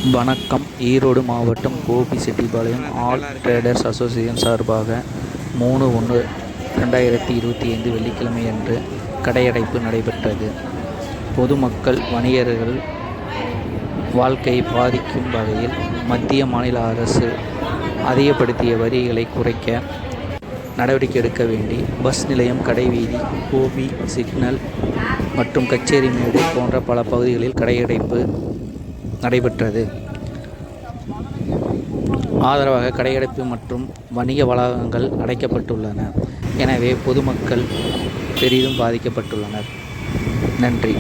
வணக்கம். ஈரோடு மாவட்டம் Gobichettipalayam all traders association சார்பாக 3/1/2025 வெள்ளிக்கிழமையன்று கடையடைப்பு நடைபெற்றது. பொதுமக்கள், வணிகர்கள் வாழ்க்கையை பாதிக்கும் வகையில் மத்திய, மாநில அரசு அதிகப்படுத்திய வரிகளை குறைக்க நடவடிக்கை எடுக்க வேண்டி பஸ் நிலையம், கடைவீதி, கோபி சிக்னல் மற்றும் கச்சேரிமேடு போன்ற பல பகுதிகளில் கடையடைப்பு நடைபெற்றது. ஆதரவாக கடையடைப்பு மற்றும் வணிக வளாகங்கள் அடைக்கப்பட்டுள்ளன. எனவே பொதுமக்கள் பெரிதும் பாதிக்கப்பட்டுள்ளனர். நன்றி.